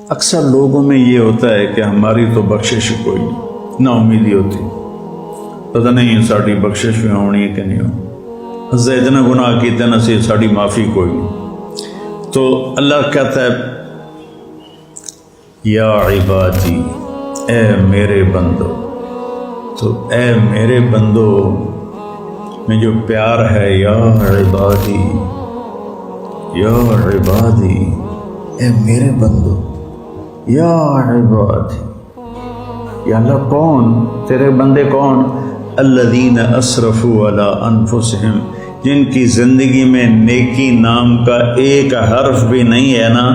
اکثر لوگوں میں یہ ہوتا ہے کہ ہماری تو بخشش کوئی نہیں، نا امیدی ہوتی، پتہ نہیں ساری بخشش بھی ہونی ہے کہ نہیں ہونی، اسے اتنا گناہ کیتے نا سی ساری معافی کوئی نہیں۔ تو اللہ کہتا ہے یا عبادی، اے میرے بندو، تو اے میرے بندو میں جو پیار ہے، یا عبادی، یا عبادی، اے میرے بندو، یا عبادی، یا اللہ کون تیرے بندے کون؟ الذین اسرفوا علی انفسہم، جن کی زندگی میں نیکی نام کا ایک حرف بھی نہیں ہے نا،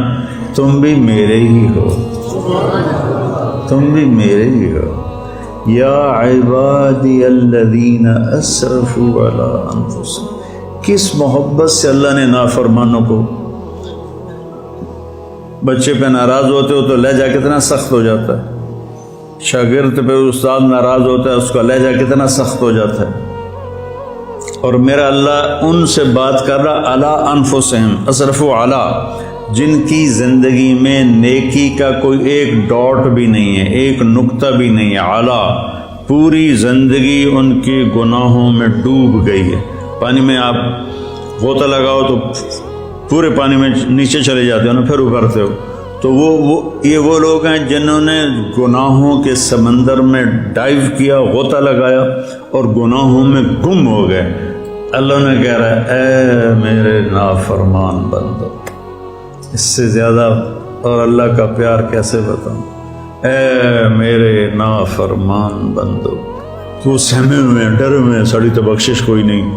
تم بھی میرے ہی ہو، تم بھی میرے ہی ہو۔ یا عبادی الذین اسرفوا علی انفسہم، کس محبت سے اللہ نے نافرمانوں کو، بچے پہ ناراض ہوتے ہو تو لہجہ کتنا سخت ہو جاتا ہے، شاگرد پہ استاد ناراض ہوتا ہے اس کا لہجہ کتنا سخت ہو جاتا ہے، اور میرا اللہ ان سے بات کر رہا علی انفسہم، اسرفوا علی، جن کی زندگی میں نیکی کا کوئی ایک ڈاٹ بھی نہیں ہے، ایک نقطہ بھی نہیں ہے، اعلیٰ پوری زندگی ان کے گناہوں میں ڈوب گئی ہے۔ پانی میں آپ غوطہ لگاؤ تو پورے پانی میں نیچے چلے جاتے ہو نا، پھر ابھرتے ہو، تو یہ وہ لوگ ہیں جنہوں نے گناہوں کے سمندر میں ڈائیو کیا، غوطہ لگایا اور گناہوں میں گم ہو گئے۔ اللہ نے کہہ رہا ہے اے میرے نافرمان بندو، اس سے زیادہ اور اللہ کا پیار کیسے بتاؤں، اے میرے نافرمان بندو، تو سہمے ہوئے ڈر میں، ساڑی تو بخشش کوئی نہیں،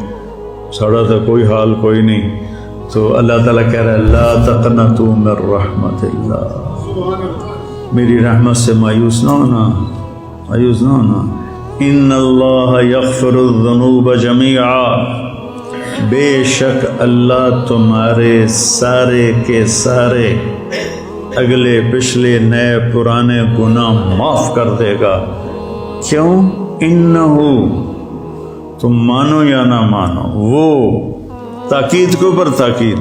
ساڑا تو کوئی حال کوئی نہیں، تو اللہ تعالیٰ کہہ رہا ہے لا تقنطوا من رحمت اللہ، میری رحمت سے مایوس نہ ہونا، مایوس نہ ہونا۔ ان اللہ یغفر الذنوب جمیعا، بے شک اللہ تمہارے سارے کے سارے اگلے پچھلے نئے پرانے گناہ معاف کر دے گا۔ کیوں؟ انہو، تم مانو یا نہ مانو، وہ تاکید کے اوپر تاکید،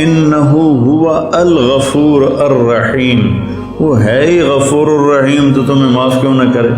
انہو ہوا الغفور الرحیم، وہ ہے ہی غفور الرحیم، تو تمہیں معاف کیوں نہ کرے۔